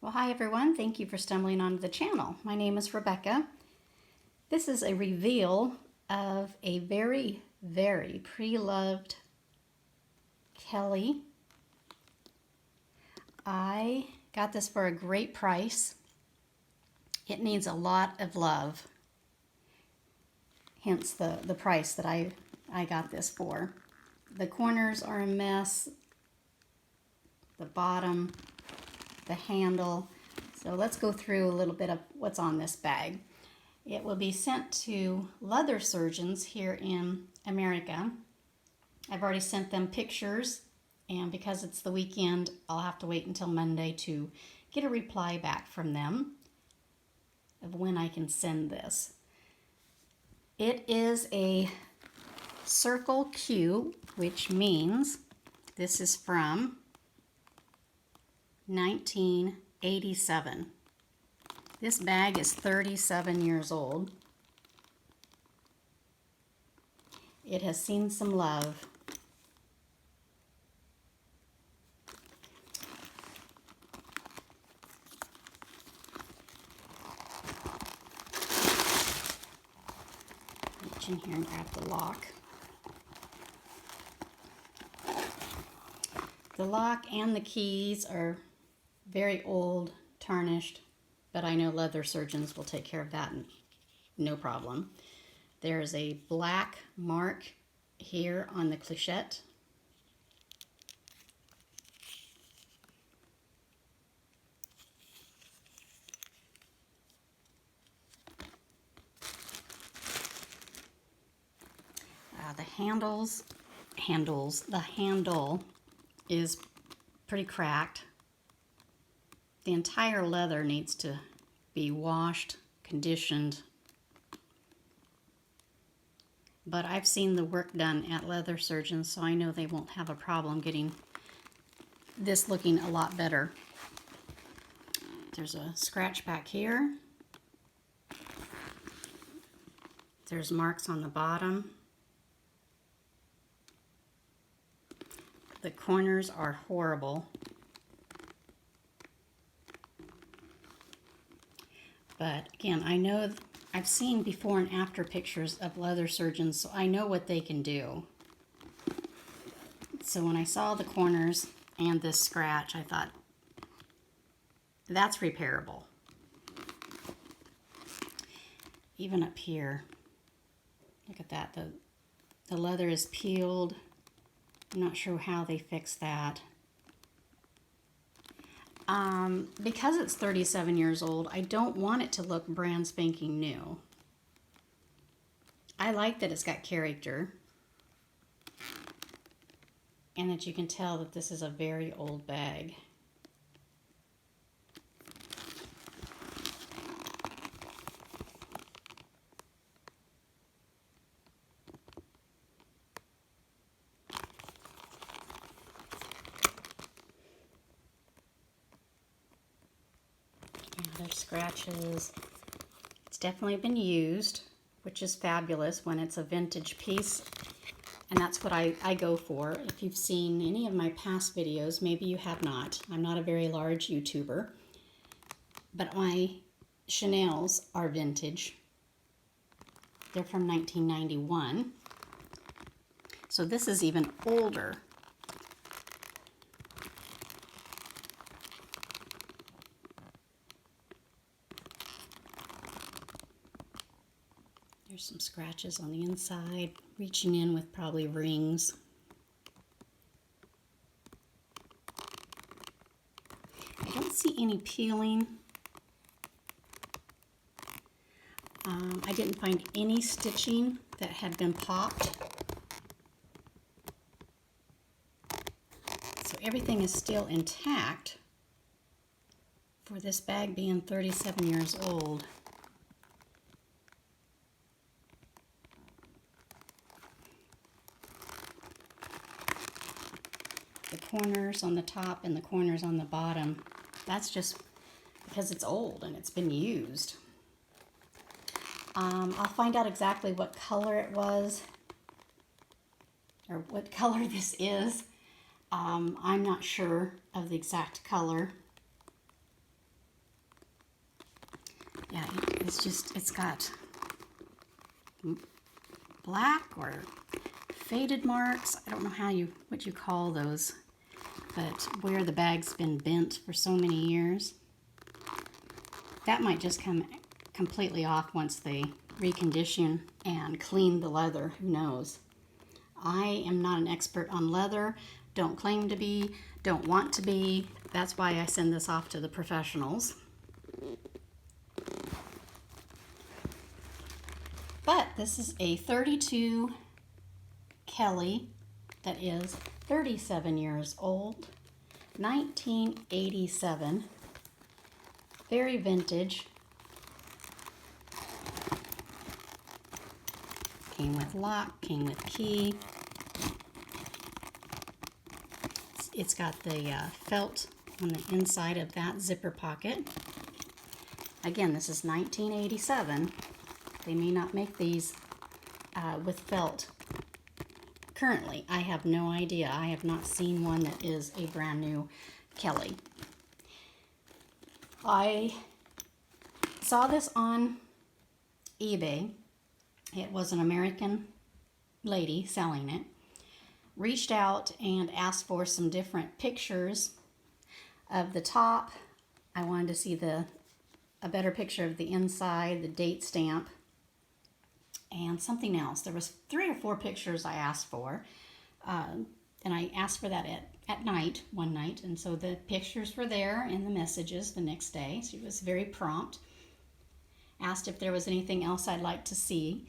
Well, hi everyone. Thank you for stumbling onto the channel. My name is Rebecca. This is a reveal of a very, very pre-loved Kelly. I got this for a great price. It needs a lot of love, hence the price that I got this for. The corners are a mess, the bottom, the handle. So let's go through a little bit of what's on this bag. It will be sent to leather surgeons here in America. I've already sent them pictures, and because it's the weekend, I'll have to wait until Monday to get a reply back from them of when I can send this. It is a Circle Q, which means this is from 1987. This bag is 37 years old. It has seen some love. Reach in here and grab the lock. The lock and the keys are very old, tarnished, but I know leather surgeons will take care of that, no problem. There's a black mark here on the clochette. The handle is pretty cracked. The entire leather needs to be washed, conditioned. But I've seen the work done at leather surgeons, so I know they won't have a problem getting this looking a lot better. There's a scratch back here. There's marks on the bottom. The corners are horrible. But again, I know I've seen before and after pictures of leather surgeons, so I know what they can do. So when I saw the corners and this scratch, I thought, that's repairable. Even up here, look at that. The leather is peeled. I'm not sure how they fixed that. Because it's 37 years old, I don't want it to look brand spanking new. I like that it's got character, and that you can tell that this is a very old bag. There's scratches. It's definitely been used, which is fabulous when it's a vintage piece, and that's what I go for. If you've seen any of my past videos, maybe you have not. I'm not a very large YouTuber, but my Chanels are vintage. They're from 1991, so this is even older. There's some scratches on the inside, reaching in with probably rings. I don't see any peeling. I didn't find any stitching that had been popped. So everything is still intact for this bag being 37 years old. The corners on the top and the corners on the bottom, that's just because it's old and it's been used. I'll find out exactly what color it was, or what color this is. I'm not sure of the exact color. it's got black or faded marks. I don't know what you call those, but where the bag's been bent for so many years. That might just come completely off once they recondition and clean the leather. Who knows? I am not an expert on leather, don't claim to be, don't want to be. That's why I send this off to the professionals. But this is a 32 Kelly that is 37 years old, 1987, very vintage. Came with lock, came with key. It's got the felt on the inside of that zipper pocket. Again, this is 1987. They may not make these with felt currently. I have no idea. I have not seen one that is a brand new Kelly. I saw this on eBay. It was an American lady selling it. Reached out and asked for some different pictures of the top. I wanted to see a better picture of the inside, the date stamp, and something else. There was 3 or 4 pictures I asked for, and I asked for that at night, one night, and so the pictures were there in the messages the next day. She was very prompt. Asked if there was anything else I'd like to see,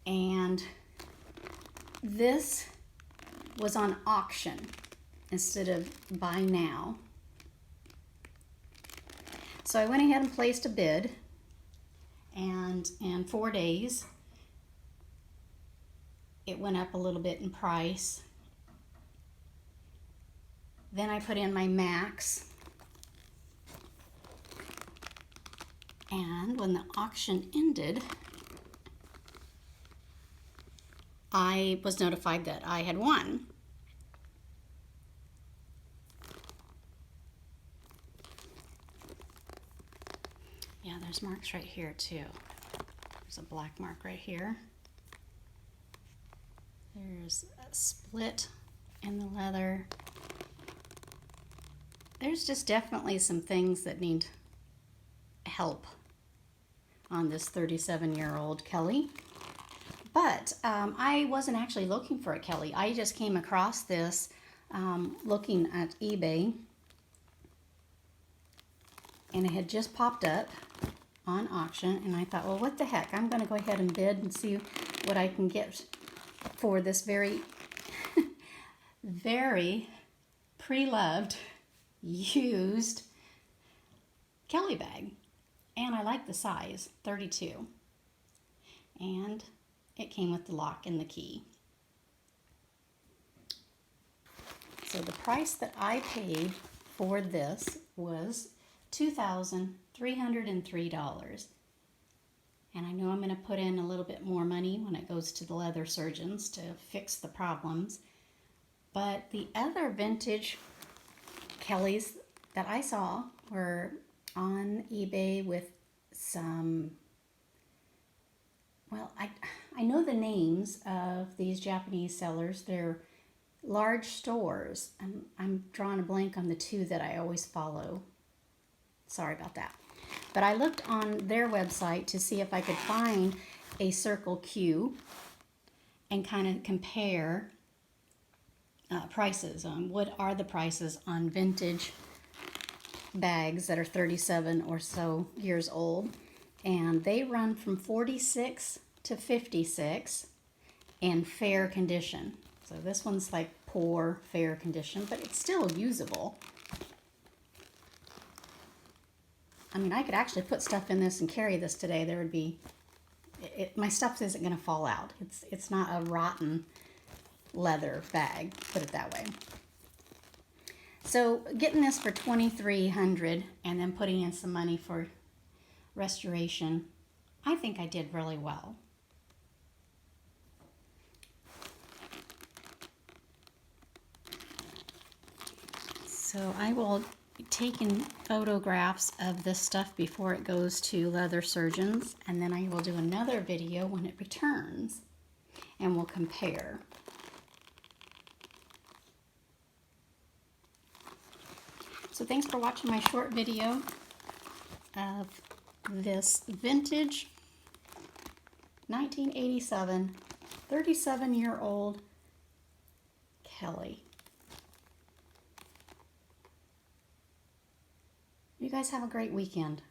and this was on auction instead of buy now. So I went ahead and placed a bid, and in 4 days it went up a little bit in price. Then I put in my max, and when the auction ended, I was notified that I had won. Yeah, there's marks right here too. There's a black mark right here. There's a split in the leather. There's just definitely some things that need help on this 37-year-old Kelly. But I wasn't actually looking for a Kelly. I just came across this looking at eBay, and it had just popped up on auction, and I thought, well, what the heck? I'm going to go ahead and bid and see what I can get for this very, very pre-loved, used Kelly bag. And I like the size, 32. And it came with the lock and the key. So the price that I paid for this was $2,303. And I know I'm going to put in a little bit more money when it goes to the leather surgeons to fix the problems. But the other vintage Kellys that I saw were on eBay with some, well, I know the names of these Japanese sellers. They're large stores. I'm drawing a blank on the 2 that I always follow. Sorry about that. But I looked on their website to see if I could find a Circle Q and kind of compare prices on what are the prices on vintage bags that are 37 or so years old. And they run from 46 to 56 in fair condition. So this one's like poor fair condition, but it's still usable. I mean, I could actually put stuff in this and carry this today. There would be, my stuff isn't going to fall out. It's not a rotten leather bag, put it that way. So getting this for $2,300 and then putting in some money for restoration, I think I did really well. So I will taken photographs of this stuff before it goes to leather surgeons, and then I will do another video when it returns and we'll compare. So thanks for watching my short video of this vintage 1987 37-year-old Kelly. You guys have a great weekend.